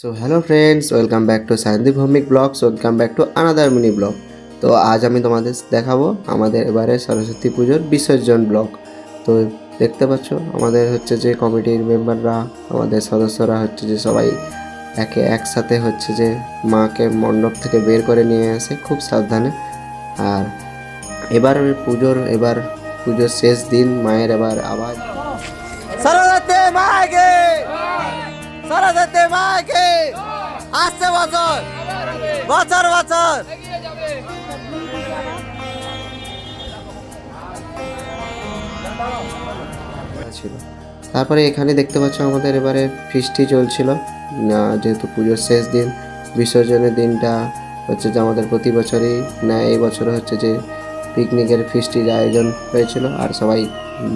So hello friends, welcome back to Sayandeep Bhowmik vlogs. Welcome back to another mini vlog. तो आज আমি তোমাদের দেখাবো আমাদের এবারে সরস্বতী পুজোর বিসর্জন ব্লগ। তো দেখতে পাচ্ছ আমাদের হচ্ছে যে কমিটির মেম্বাররা, আমাদের সদস্যরা হচ্ছে যে সবাই একসাথে হচ্ছে যে মাকে মণ্ডপ থেকে বের করে নিয়ে আসে খুব সাবধানে। আর পুজোর শেষ দিন মায়ের এবার আওয়াজ সরস্বতী মাকে, সরস্বতী মাকে আসছে বছর বছর বছর। ছিল। তারপরে এখানে দেখতে পাচ্ছ আমাদের এবারে ফিস্টি চলছিল, যেহেতু পুজোর শেষ দিন, বিসর্জনের দিনটা হচ্ছে যে আমাদের প্রতি বছরই ন্যায় এই বছরে হচ্ছে যে পিকনিকের ফিস্টির আয়োজন হয়েছিল আর সবাই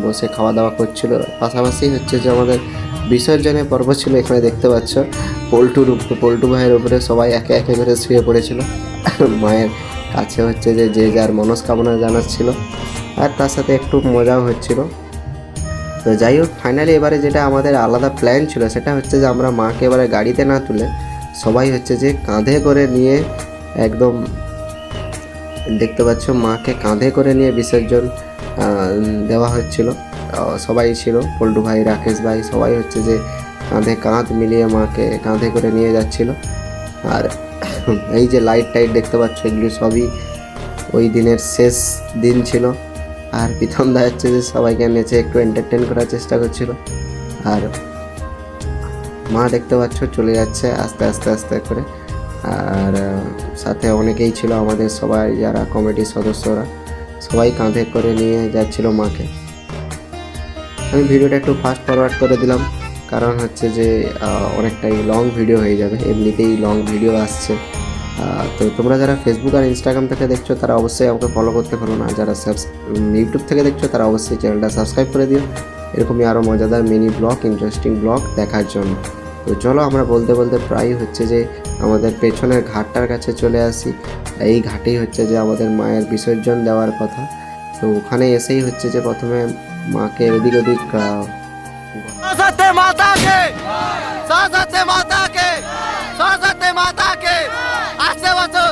বসে খাওয়া দাওয়া করছিল। পাশাপাশি হচ্ছে যে আমাদের বিসর্জনের পর্ব ছিল। এখানে দেখতে পাচ্ছ পল্টু ভাইয়ের উপরে সবাই একে একে করে শুয়ে পড়েছিল মায়ের কাছে হচ্ছে যে যার মনস্কামনা জানাচ্ছিল আর তার সাথে একটু মজাও হচ্ছিল। তো যাই হোক, ফাইনালি এবারে যেটা আমাদের আলাদা প্ল্যান ছিল সেটা হচ্ছে যে আমরা মাকে এবারে গাড়িতে না তুলে সবাই হচ্ছে যে কাঁধে করে নিয়ে, একদম দেখতে পাচ্ছ মাকে কাঁধে করে নিয়ে বিসর্জন দেওয়া হচ্ছিল। সবাই ছিল, পল্টু ভাই, রাকেশ ভাই, সবাই হচ্ছে যে কাঁধে কাঁধ মিলিয়ে মাকে কাঁধে করে নিয়ে যাচ্ছিল। আর এই যে লাইট টাইট দেখতে পাচ্ছ, এগুলি সবই ওই দিনের শেষ দিন ছিল। আর প্রীতম দা হচ্ছে যে সবাইকে নেচে একটু এন্টারটেন করার চেষ্টা করছিল। আর মা দেখতে পাচ্ছ চলে যাচ্ছে আস্তে আস্তে আস্তে করে। আর সাথে অনেকেই ছিল আমাদের সবাই, যারা কমিটির সদস্যরা, সবাই কাঁধে করে নিয়ে যাচ্ছিল মাকে। আমি ভিডিওটা একটু ফাস্ট ফরওয়ার্ড করে দিলাম, কারণ হচ্ছে যে অনেকটাই লং ভিডিও হয়ে যাবে, এমনিতেই লং ভিডিও আসছে। তো তোমরা যারা ফেসবুক আর ইনস্টাগ্রাম থেকে দেখছো তারা অবশ্যই আমাকে ফলো করতে পারো না, যারা ইউটিউব থেকে দেখছো তারা অবশ্যই চ্যানেলটা সাবস্ক্রাইব করে দিও এরকমই আরও মজাদার মিনি ব্লগ, ইন্টারেস্টিং ব্লগ দেখার জন্য। তো চলো আমরা বলতে বলতে প্রায় হচ্ছে যে আমাদের পেছনের ঘাটটার কাছে চলে আসি। এই ঘাটেই হচ্ছে যে আমাদের মায়ের বিসর্জন দেওয়ার কথা। তো ওখানে এসেই হচ্ছে যে প্রথমে মাকে এদিক ওদিক সরস্বতী মাতাকে, সরস্বতী মাতাকে, সরস্বতী মাতাকে আসছে বছর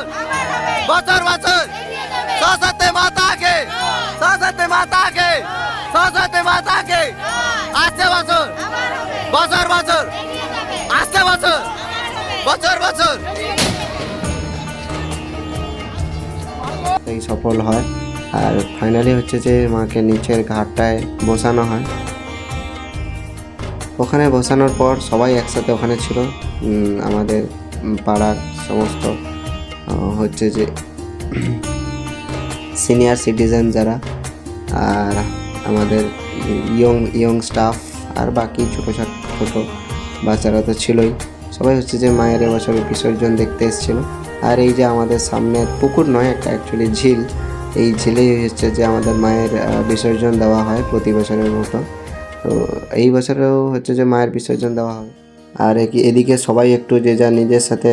বছর বছর। সরস্বতী মাতাকে, সরস্বতী মাতাকে, সরস্বতী মাতাকে আসছে বছর বছর বছর, আসছে বছর বছর বছর। এই সফল হয়। আর ফাইনালি হচ্ছে যে মাকে নিচের ঘাটটায় বসানো হয়। ওখানে বসানোর পর সবাই একসাথে ওখানে ছিল, আমাদের পাড়ার সমস্ত হচ্ছে যে সিনিয়র সিটিজেন যারা, আর আমাদের ইয়ং স্টাফ, আর বাকি ছোটো বাচ্চারা তো ছিলই। সবাই হচ্ছে যে মায়ের এবছরে বিসর্জন দেখতে এসেছিলো। আর এই যে আমাদের সামনে পুকুর নয়, একটা অ্যাকচুয়ালি ঝিল, এই ঝিলেই হচ্ছে যে আমাদের মায়ের বিসর্জন দেওয়া হয় প্রতি বছরের মতো। তো এই বছরেও হচ্ছে যে মায়ের বিসর্জন দেওয়া হবে। আর এদিকে সবাই একটু যে যা নিজের সাথে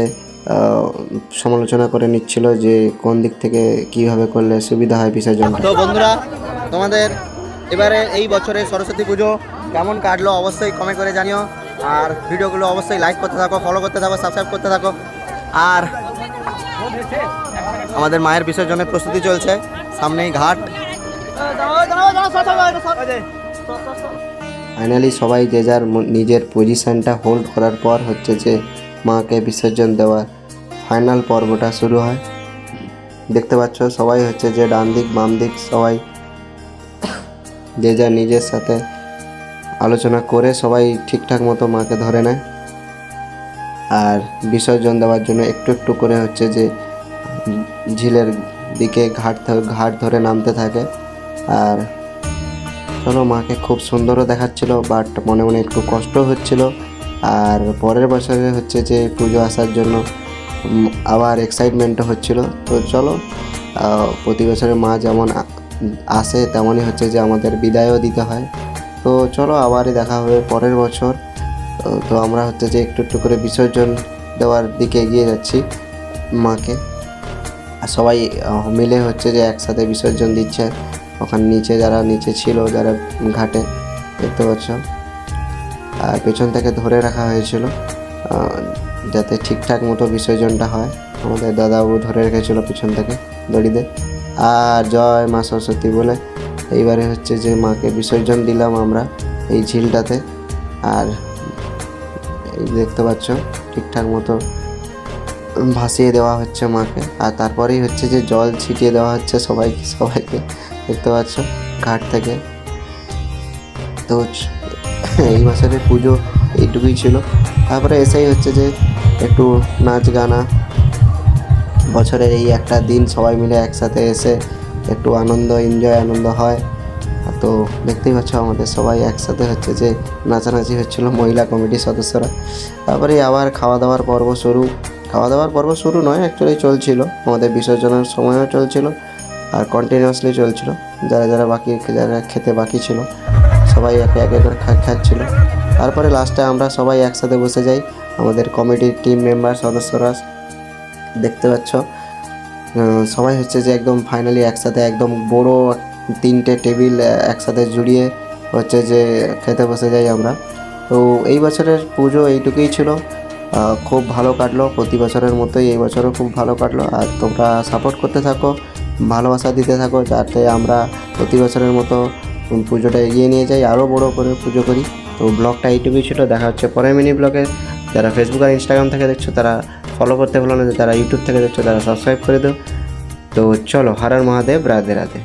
সমালোচনা করে নিচ্ছিল যে কোন দিক থেকে কিভাবে করলে সুবিধা হয় বিসর্জন। তো বন্ধুরা, তোমাদের এবারে এই বছরে সরস্বতী পুজো কেমন কাটলো অবশ্যই কমেন্ট করে জানিও। আর ভিডিওগুলো অবশ্যই লাইক করতে থাকো, ফলো করতে থাকো, সাবস্ক্রাইব করতে থাকো। আর আমাদের মায়ের বিসর্জনের প্রস্তুতি চলছে, সামনেই ঘাট। ফাইনালি সবাই যে যার নিজের পজিশনটা হোল্ড করার পর হচ্ছে যে মাকে বিসর্জন দেওয়ার ফাইনাল পর্বটা শুরু হয়। দেখতে পাচ্ছ সবাই হচ্ছে যে ডান দিক বাম দিক সবাই যে যার নিজের সাথে আলোচনা করে সবাই ঠিকঠাক মতো মাকে ধরে নেয়। আর বিসর্জন দেওয়ার জন্য একটু একটু করে হচ্ছে যে ঝিলের দিকে ঘাট ধরে নামতে থাকে। আর চলো, মাকে খুব সুন্দরও দেখাচ্ছিল, বাট মনে মনে একটু কষ্ট হচ্ছিল। আর পরের বছরে হচ্ছে যে পুজো আসার জন্য আবার এক্সাইটমেন্টও হচ্ছিল। তো চলো, প্রতি বছরে মা যেমন আসে তেমনই হচ্ছে যে আমাদের বিদায়ও দিতে হয়। তো চলো আবারই দেখা হবে পরের বছর। তো আমরা হচ্ছে যে একটু একটু করে বিসর্জন দেওয়ার দিকে এগিয়ে যাচ্ছি মাকে। আর সবাই মিলে হচ্ছে যে একসাথে বিসর্জন দিচ্ছে। ওখানে যারা নিচে ছিল, যারা ঘাটে দেখতে পাচ্ছ, আর পেছন থেকে ধরে রাখা হয়েছিল যাতে ঠিকঠাক মতো বিসর্জনটা হয়। আমাদের দাদাবাবু ধরে রেখেছিল পিছন থেকে দড়িতে। আর জয় মা সরস্বতী বলে এইবারে হচ্ছে যে মাকে বিসর্জন দিলাম আমরা এই ঝিলটাতে। আর এই দেখতে পাচ্ছ ঠিকঠাক মতো ভাসিয়ে দেওয়া হচ্ছে মাকে। আর তারপরেই হচ্ছে যে জল ছিটিয়ে দেওয়া হচ্ছে সবাইকে দেখতে পাচ্ছ ঘাট থেকে। তো এই বছরের পুজো এইটুকুই ছিল। তারপরে এসেই হচ্ছে যে একটু নাচ গানা, বছরের এই একটা দিন সবাই মিলে একসাথে এসে একটু আনন্দ হয়। তো দেখতেই পাচ্ছ আমাদের সবাই একসাথে হচ্ছে যে নাচানাচি হচ্ছিল মহিলা কমিটির সদস্যরা। তারপরে আবার খাওয়া দাওয়ার পর্ব শুরু নয়, অ্যাকচুয়ালি চলছিল, আমাদের বিসর্জনের সময়ও চলছিল আর কন্টিনিউয়াসলি চলছিল। যারা খেতে বাকি ছিল সবাই একে একে করে খাচ্ছিল। তারপরে লাস্টে আমরা সবাই একসাথে বসে যাই, আমাদের কমিটির টিম মেম্বার সদস্যরা দেখতে পাচ্ছ। সবাই হচ্ছে যে একদম ফাইনালি একসাথে একদম বড় 3টে টেবিল একসাথে জুড়িয়ে হচ্ছে যে খেতে বসে যাই আমরা। তো এই বছরের পুজো এইটুকুই ছিল। খুব ভালো কাটলো, প্রতি বছরের মতোই এই বছরও খুব ভালো কাটলো। আর তোমরা সাপোর্ট করতে থাকো, ভালোবাসা দিতে থাকো, যাতে আমরা প্রতি বছরের মতো পুজোটা এগিয়ে নিয়ে যাই, আরও বড় করে পুজো করি। তো ব্লগটা এইটুকুই ছিল, দেখা হচ্ছে পরের মিনি ব্লগে। যারা ফেসবুক আর ইনস্টাগ্রাম থেকে দেখছো তারা ফলো করতে ভুলো না, যারা ইউটিউব থেকে দেখছো তারা সাবস্ক্রাইব করে দাও। তো চলো, হর হর মহাদেব, রাধে রাধে।